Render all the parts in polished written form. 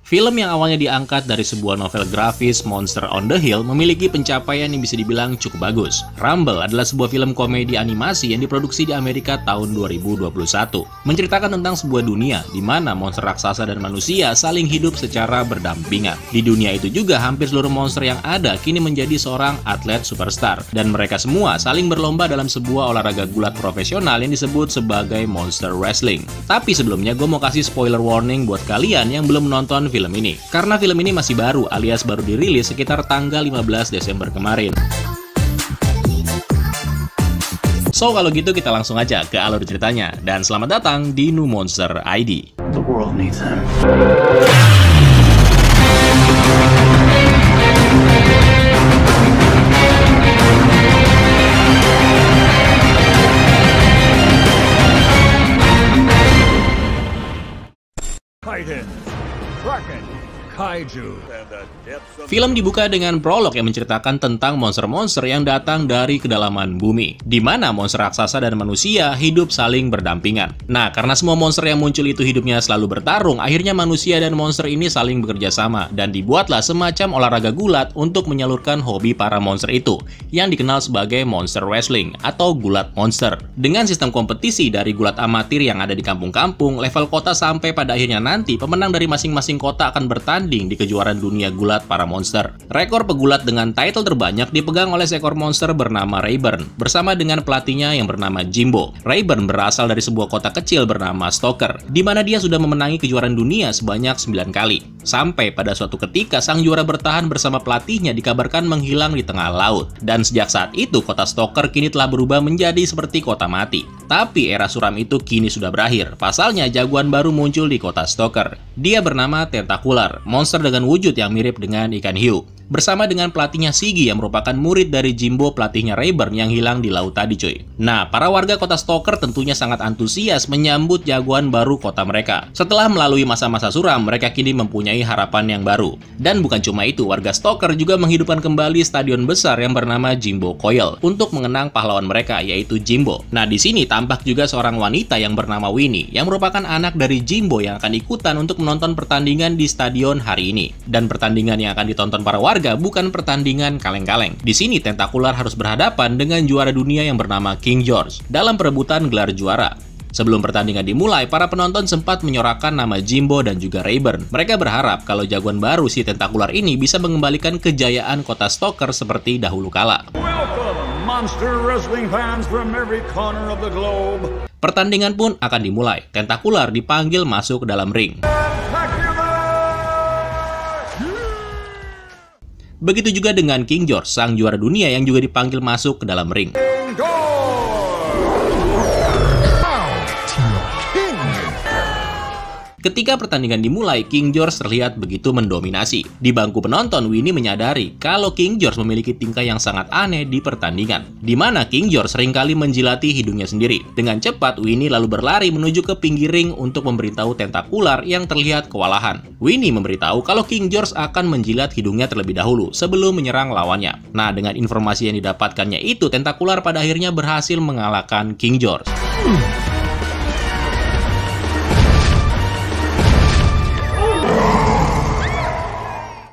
Film yang awalnya diangkat dari sebuah novel grafis Monster on the Hill memiliki pencapaian yang bisa dibilang cukup bagus. Rumble adalah sebuah film komedi animasi yang diproduksi di Amerika tahun 2021. Menceritakan tentang sebuah dunia di mana monster raksasa dan manusia saling hidup secara berdampingan. Di dunia itu juga hampir seluruh monster yang ada kini menjadi seorang atlet superstar. Dan mereka semua saling berlomba dalam sebuah olahraga gulat profesional yang disebut sebagai Monster Wrestling. Tapi sebelumnya gue mau kasih spoiler warning buat kalian yang belum menonton film ini. Karena film ini masih baru alias baru dirilis sekitar tanggal 15 Desember kemarin. So kalau gitu kita langsung aja ke alur ceritanya. Dan selamat datang di New Monster ID. The world needs him. Titan, Kraken, Kaiju, and the depths of... Film dibuka dengan prolog yang menceritakan tentang monster-monster yang datang dari kedalaman bumi, di mana monster raksasa dan manusia hidup saling berdampingan. Nah, karena semua monster yang muncul itu hidupnya selalu bertarung, akhirnya manusia dan monster ini saling bekerja sama, dan dibuatlah semacam olahraga gulat untuk menyalurkan hobi para monster itu, yang dikenal sebagai Monster Wrestling atau gulat monster. Dengan sistem kompetisi dari gulat amatir yang ada di kampung-kampung, level kota sampai pada akhirnya nanti pemenang dari masing-masing kota akan bertanding di kejuaraan dunia gulat para monster. Rekor pegulat dengan title terbanyak dipegang oleh seekor monster bernama Rayburn bersama dengan pelatihnya yang bernama Jimbo. Rayburn berasal dari sebuah kota kecil bernama Stoker, di mana dia sudah memenangi kejuaraan dunia sebanyak 9 kali. Sampai pada suatu ketika sang juara bertahan bersama pelatihnya dikabarkan menghilang di tengah laut. Dan sejak saat itu kota Stoker kini telah berubah menjadi seperti kota mati. Tapi era suram itu kini sudah berakhir. Pasalnya jagoan baru muncul di kota Stoker. Dia bernama Tentacular, monster dengan wujud yang mirip dengan ikan hiu. Bersama dengan pelatihnya Siggy yang merupakan murid dari Jimbo pelatihnya Rayburn yang hilang di laut tadi cuy. Nah, para warga kota Stoker tentunya sangat antusias menyambut jagoan baru kota mereka. Setelah melalui masa-masa suram, mereka kini mempunyai harapan yang baru. Dan bukan cuma itu, warga Stoker juga menghidupkan kembali stadion besar yang bernama Jimbo Coil untuk mengenang pahlawan mereka yaitu Jimbo. Nah, di sini tampak juga seorang wanita yang bernama Winnie yang merupakan anak dari Jimbo yang akan ikutan untuk menonton pertandingan di stadion hari ini. Dan pertandingan yang akan ditonton para warga bukan pertandingan kaleng-kaleng. Di sini Tentacular harus berhadapan dengan juara dunia yang bernama King George dalam perebutan gelar juara. Sebelum pertandingan dimulai, para penonton sempat menyorakan nama Jimbo dan juga Rayburn. Mereka berharap kalau jagoan baru si Tentacular ini bisa mengembalikan kejayaan kota Stoker seperti dahulu kala. Welcome, monster wrestling fans from every corner of the globe. Pertandingan pun akan dimulai. Tentacular dipanggil masuk ke dalam ring. Begitu juga dengan King George, sang juara dunia yang juga dipanggil masuk ke dalam ring. Ketika pertandingan dimulai, King George terlihat begitu mendominasi. Di bangku penonton, Winnie menyadari kalau King George memiliki tingkah yang sangat aneh di pertandingan, di mana King George seringkali menjilati hidungnya sendiri. Dengan cepat, Winnie lalu berlari menuju ke pinggir ring untuk memberitahu Tentacular yang terlihat kewalahan. Winnie memberitahu kalau King George akan menjilat hidungnya terlebih dahulu sebelum menyerang lawannya. Nah, dengan informasi yang didapatkannya itu, Tentacular pada akhirnya berhasil mengalahkan King George.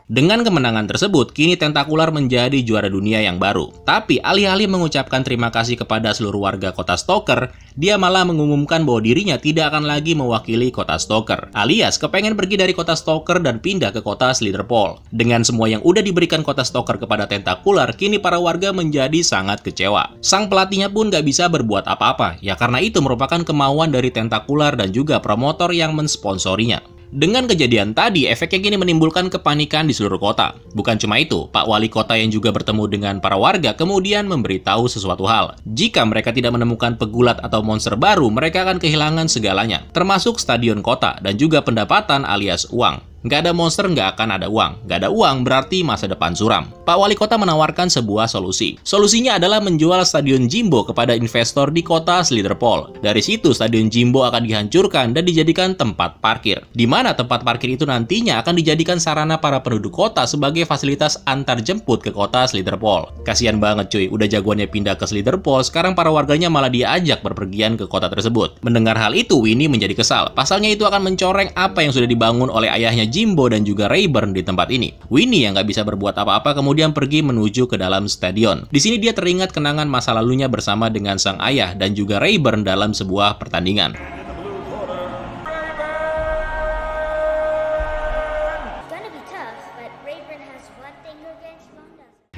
Dengan kemenangan tersebut, kini Tentacular menjadi juara dunia yang baru. Tapi alih-alih mengucapkan terima kasih kepada seluruh warga kota Stoker, dia malah mengumumkan bahwa dirinya tidak akan lagi mewakili kota Stoker. Alias kepengen pergi dari kota Stoker dan pindah ke kota Slitherpool. Dengan semua yang udah diberikan kota Stoker kepada Tentacular, kini para warga menjadi sangat kecewa. Sang pelatihnya pun gak bisa berbuat apa-apa, ya karena itu merupakan kemauan dari Tentacular dan juga promotor yang mensponsorinya. Dengan kejadian tadi, efeknya kini menimbulkan kepanikan di seluruh kota. Bukan cuma itu, Pak Wali Kota yang juga bertemu dengan para warga kemudian memberitahu sesuatu hal. Jika mereka tidak menemukan pegulat atau monster baru, mereka akan kehilangan segalanya, termasuk stadion kota dan juga pendapatan alias uang. Nggak ada monster, nggak akan ada uang. Nggak ada uang berarti masa depan suram. Pak Wali Kota menawarkan sebuah solusi. Solusinya adalah menjual Stadion Jimbo kepada investor di kota Slitherpole. Dari situ, Stadion Jimbo akan dihancurkan dan dijadikan tempat parkir. Di mana tempat parkir itu nantinya akan dijadikan sarana para penduduk kota sebagai fasilitas antar jemput ke kota Slitherpole. Kasian banget cuy, udah jagoannya pindah ke Slitherpole, sekarang para warganya malah diajak berpergian ke kota tersebut. Mendengar hal itu, Winnie menjadi kesal. Pasalnya itu akan mencoreng apa yang sudah dibangun oleh ayahnya Jimbo dan juga Rayburn di tempat ini. Winnie yang nggak bisa berbuat apa-apa kemudian pergi menuju ke dalam stadion. Di sini dia teringat kenangan masa lalunya bersama dengan sang ayah dan juga Rayburn dalam sebuah pertandingan.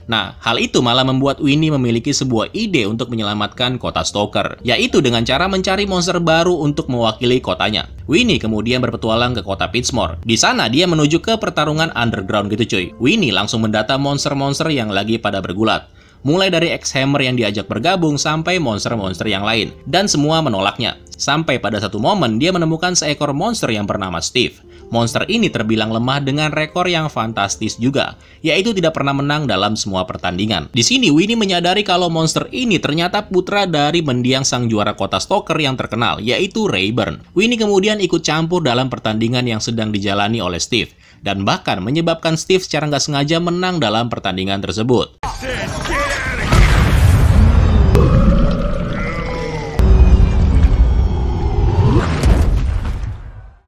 Nah, hal itu malah membuat Winnie memiliki sebuah ide untuk menyelamatkan kota Stoker, yaitu dengan cara mencari monster baru untuk mewakili kotanya. Winnie kemudian berpetualang ke kota Pittsmore. Di sana dia menuju ke pertarungan underground gitu cuy. Winnie langsung mendata monster-monster yang lagi pada bergulat. Mulai dari X-Hammer yang diajak bergabung sampai monster-monster yang lain. Dan semua menolaknya. Sampai pada satu momen dia menemukan seekor monster yang bernama Steve. Monster ini terbilang lemah dengan rekor yang fantastis juga, yaitu tidak pernah menang dalam semua pertandingan. Di sini Winnie menyadari kalau monster ini ternyata putra dari mendiang sang juara kota Stoker yang terkenal, yaitu Rayburn. Winnie kemudian ikut campur dalam pertandingan yang sedang dijalani oleh Steve, dan bahkan menyebabkan Steve secara nggak sengaja menang dalam pertandingan tersebut.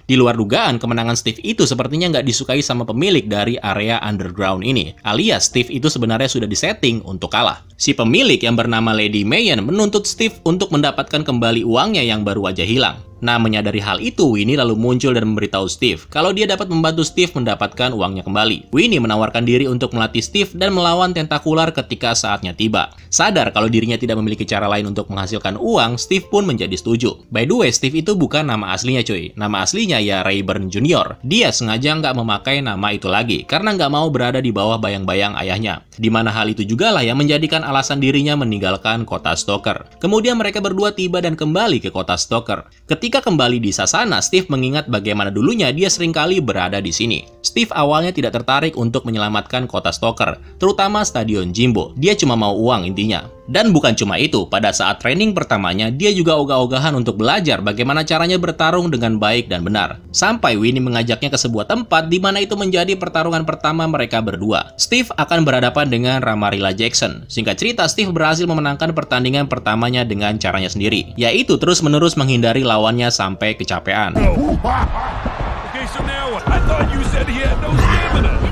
Di luar dugaan, kemenangan Steve itu sepertinya nggak disukai sama pemilik dari area underground ini. Alias, Steve itu sebenarnya sudah disetting untuk kalah. Si pemilik yang bernama Lady Mayen menuntut Steve untuk mendapatkan kembali uangnya yang baru aja hilang. Nah, menyadari hal itu, Winnie lalu muncul dan memberitahu Steve kalau dia dapat membantu Steve mendapatkan uangnya kembali. Winnie menawarkan diri untuk melatih Steve dan melawan tentakular ketika saatnya tiba. Sadar kalau dirinya tidak memiliki cara lain untuk menghasilkan uang, Steve pun menjadi setuju. By the way, Steve itu bukan nama aslinya cuy. Nama aslinya ya Rayburn Jr. Dia sengaja nggak memakai nama itu lagi, karena nggak mau berada di bawah bayang-bayang ayahnya. Dimana hal itu juga lah yang menjadikan alasan dirinya meninggalkan kota Stoker. Kemudian mereka berdua tiba dan kembali ke kota Stoker. Ketika kembali di Sasana, Steve mengingat bagaimana dulunya dia seringkali berada di sini. Steve awalnya tidak tertarik untuk menyelamatkan kota Stoker, terutama Stadion Jimbo. Dia cuma mau uang intinya. Dan bukan cuma itu, pada saat training pertamanya, dia juga ogah-ogahan untuk belajar bagaimana caranya bertarung dengan baik dan benar. Sampai Winnie mengajaknya ke sebuah tempat di mana itu menjadi pertarungan pertama mereka berdua. Steve akan berhadapan dengan Ramarilla Jackson. Singkat cerita, Steve berhasil memenangkan pertandingan pertamanya dengan caranya sendiri, yaitu terus-menerus menghindari lawannya sampai kecapean. Okay, so now I thought you said he had no stamina.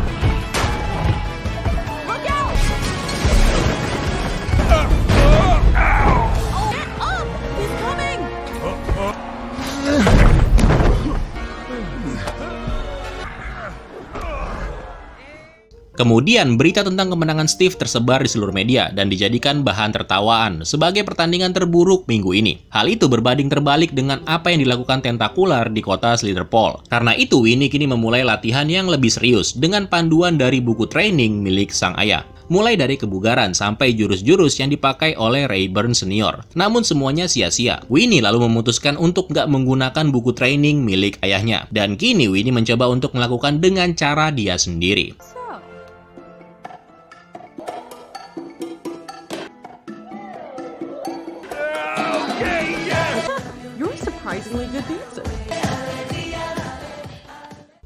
Kemudian, berita tentang kemenangan Steve tersebar di seluruh media dan dijadikan bahan tertawaan sebagai pertandingan terburuk minggu ini. Hal itu berbanding terbalik dengan apa yang dilakukan tentakular di kota Slitherpole. Karena itu, Winnie kini memulai latihan yang lebih serius dengan panduan dari buku training milik sang ayah. Mulai dari kebugaran sampai jurus-jurus yang dipakai oleh Rayburn Senior. Namun semuanya sia-sia. Winnie lalu memutuskan untuk nggak menggunakan buku training milik ayahnya. Dan kini Winnie mencoba untuk melakukan dengan cara dia sendiri.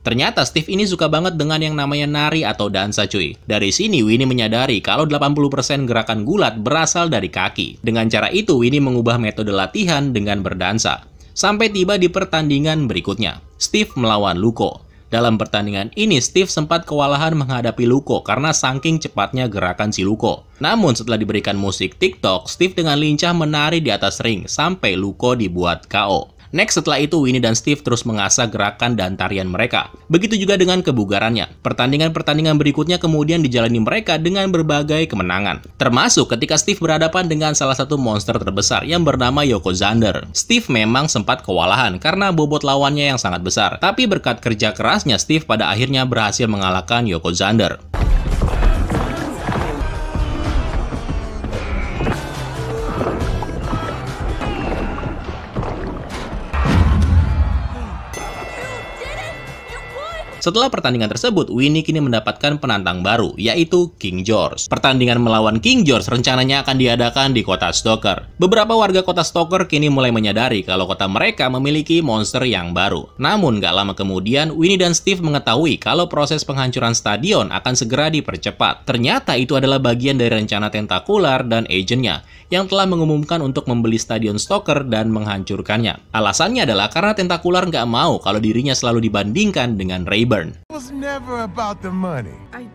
Ternyata Steve ini suka banget dengan yang namanya nari atau dansa cuy. Dari sini Winnie menyadari kalau 80% gerakan gulat berasal dari kaki. Dengan cara itu Winnie mengubah metode latihan dengan berdansa. Sampai tiba di pertandingan berikutnya. Steve melawan Luko. Dalam pertandingan ini Steve sempat kewalahan menghadapi Luko karena saking cepatnya gerakan si Luko. Namun setelah diberikan musik TikTok, Steve dengan lincah menari di atas ring sampai Luko dibuat KO. Next, setelah itu Winnie dan Steve terus mengasah gerakan dan tarian mereka. Begitu juga dengan kebugarannya. Pertandingan-pertandingan berikutnya kemudian dijalani mereka dengan berbagai kemenangan. Termasuk ketika Steve berhadapan dengan salah satu monster terbesar yang bernama Yokozander. Steve memang sempat kewalahan karena bobot lawannya yang sangat besar. Tapi berkat kerja kerasnya, Steve pada akhirnya berhasil mengalahkan Yokozander. Setelah pertandingan tersebut, Winnie kini mendapatkan penantang baru, yaitu King George. Pertandingan melawan King George rencananya akan diadakan di kota Stoker. Beberapa warga kota Stoker kini mulai menyadari kalau kota mereka memiliki monster yang baru. Namun, gak lama kemudian, Winnie dan Steve mengetahui kalau proses penghancuran stadion akan segera dipercepat. Ternyata itu adalah bagian dari rencana Tentakular dan agennya, yang telah mengumumkan untuk membeli stadion Stoker dan menghancurkannya. Alasannya adalah karena Tentakular nggak mau kalau dirinya selalu dibandingkan dengan Rayburn. It was never about the money. I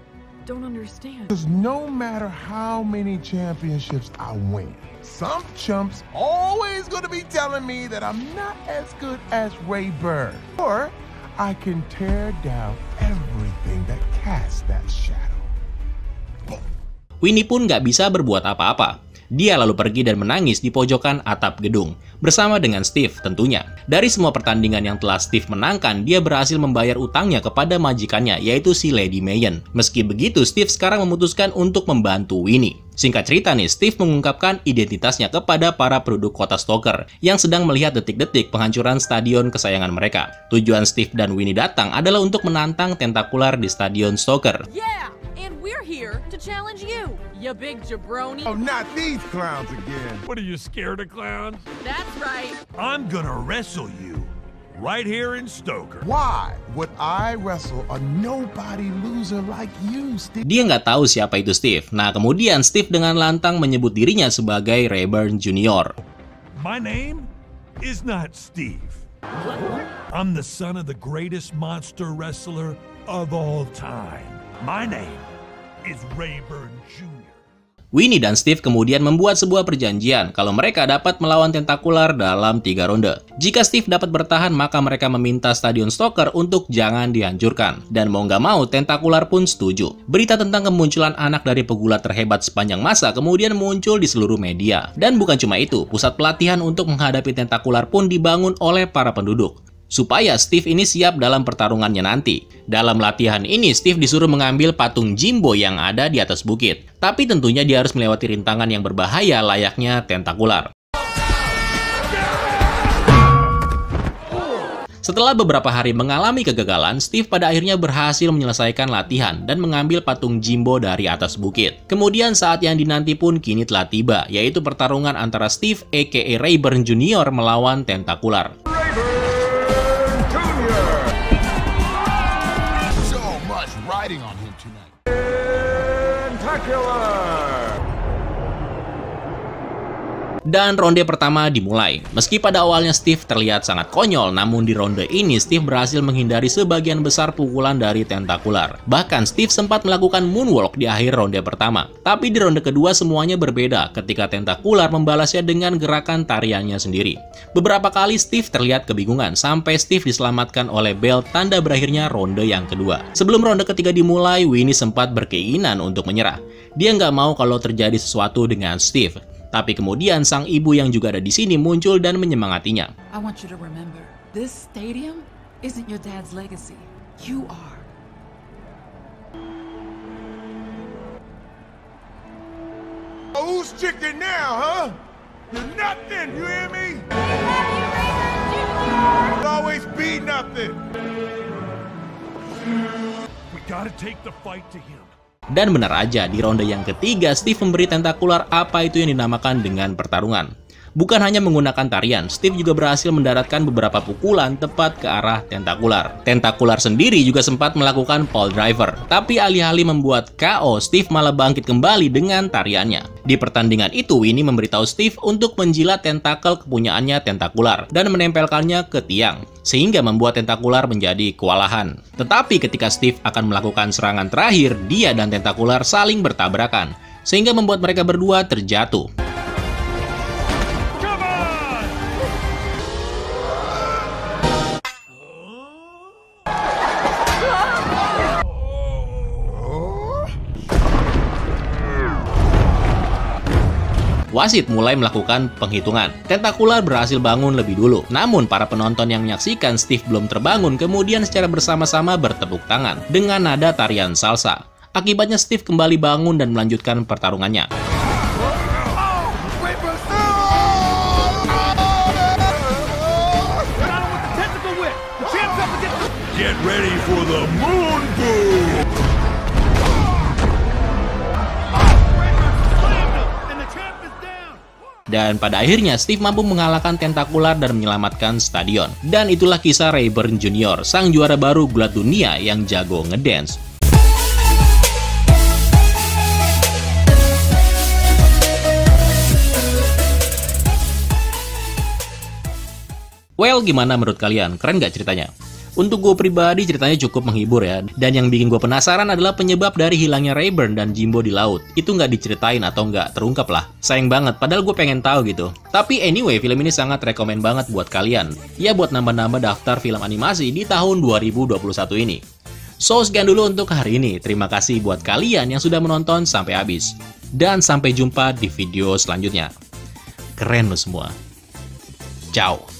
don't understand. Because no matter how many championships I win, some chumps always gonna be telling me that I'm not as good as Rayburn. Or I can tear down everything that casts that shadow. Winnie pun nggak bisa berbuat apa-apa. Dia lalu pergi dan menangis di pojokan atap gedung, bersama dengan Steve tentunya. Dari semua pertandingan yang telah Steve menangkan, dia berhasil membayar utangnya kepada majikannya, yaitu si Lady Mayen. Meski begitu, Steve sekarang memutuskan untuk membantu Winnie. Singkat cerita nih, Steve mengungkapkan identitasnya kepada para penduduk kota Stoker yang sedang melihat detik-detik penghancuran stadion kesayangan mereka. Tujuan Steve dan Winnie datang adalah untuk menantang Tentakular di stadion Stoker. Yeah, and we're here to challenge you, you big jabroni. Oh, not these clowns again. What are you, scared of clowns? That's right. I'm gonna wrestle you right here in Stoker. Why would I wrestle a nobody loser like you, Steve? Dia nggak tahu siapa itu Steve. Nah, kemudian Steve dengan lantang menyebut dirinya sebagai Rayburn Jr. My name is not Steve. I'm the son of the greatest monster wrestler of all time. My name is Rayburn Jr. Winnie dan Steve kemudian membuat sebuah perjanjian kalau mereka dapat melawan Tentakular dalam 3 ronde. Jika Steve dapat bertahan, maka mereka meminta stadion Stoker untuk jangan dihancurkan. Dan mau nggak mau, Tentakular pun setuju. Berita tentang kemunculan anak dari pegulat terhebat sepanjang masa kemudian muncul di seluruh media. Dan bukan cuma itu, pusat pelatihan untuk menghadapi Tentakular pun dibangun oleh para penduduk, supaya Steve ini siap dalam pertarungannya nanti. Dalam latihan ini, Steve disuruh mengambil patung Jimbo yang ada di atas bukit. Tapi tentunya dia harus melewati rintangan yang berbahaya layaknya Tentakular. Setelah beberapa hari mengalami kegagalan, Steve pada akhirnya berhasil menyelesaikan latihan dan mengambil patung Jimbo dari atas bukit. Kemudian saat yang dinanti pun kini telah tiba, yaitu pertarungan antara Steve aka Rayburn Jr. melawan Tentakular. On him tonight. Dan ronde pertama dimulai. Meski pada awalnya Steve terlihat sangat konyol, namun di ronde ini Steve berhasil menghindari sebagian besar pukulan dari Tentakular. Bahkan Steve sempat melakukan moonwalk di akhir ronde pertama. Tapi di ronde kedua semuanya berbeda ketika Tentakular membalasnya dengan gerakan tariannya sendiri. Beberapa kali Steve terlihat kebingungan sampai Steve diselamatkan oleh bel tanda berakhirnya ronde yang kedua. Sebelum ronde ketiga dimulai, Winnie sempat berkeinginan untuk menyerah. Dia nggak mau kalau terjadi sesuatu dengan Steve. Tapi kemudian sang ibu yang juga ada di sini muncul dan menyemangatinya. I want you to remember, this stadium isn't your dad's legacy. You are. Who's chicken now, huh? You're nothing, you hear me? You'll always be nothing. We gotta take the fight to him. Dan benar aja, di ronde yang ketiga, Steve memberi Tentakular apa itu yang dinamakan dengan pertarungan. Bukan hanya menggunakan tarian, Steve juga berhasil mendaratkan beberapa pukulan tepat ke arah Tentakular. Tentakular sendiri juga sempat melakukan pole driver, tapi alih-alih membuat KO, Steve malah bangkit kembali dengan tariannya. Di pertandingan itu, Winnie memberitahu Steve untuk menjilat tentakel kepunyaannya Tentakular dan menempelkannya ke tiang, sehingga membuat Tentakular menjadi kewalahan. Tetapi ketika Steve akan melakukan serangan terakhir, dia dan Tentakular saling bertabrakan, sehingga membuat mereka berdua terjatuh. Wasit mulai melakukan penghitungan. Tentakular berhasil bangun lebih dulu. Namun para penonton yang menyaksikan Steve belum terbangun kemudian secara bersama-sama bertepuk tangan dengan nada tarian salsa. Akibatnya Steve kembali bangun dan melanjutkan pertarungannya. Get ready for the moon boom! Dan pada akhirnya Steve mampu mengalahkan Tentakular dan menyelamatkan stadion. Dan itulah kisah Rayburn Jr., sang juara baru gulat dunia yang jago ngedance. Well, gimana menurut kalian? Keren gak ceritanya? Untuk gue pribadi ceritanya cukup menghibur ya. Dan yang bikin gue penasaran adalah penyebab dari hilangnya Rayburn dan Jimbo di laut. Itu nggak diceritain atau nggak terungkap lah. Sayang banget, padahal gue pengen tahu gitu. Tapi anyway, film ini sangat rekomen banget buat kalian. Ya buat nambah-nambah daftar film animasi di tahun 2021 ini. So, sekian dulu untuk hari ini. Terima kasih buat kalian yang sudah menonton sampai habis. Dan sampai jumpa di video selanjutnya. Keren lo semua. Ciao.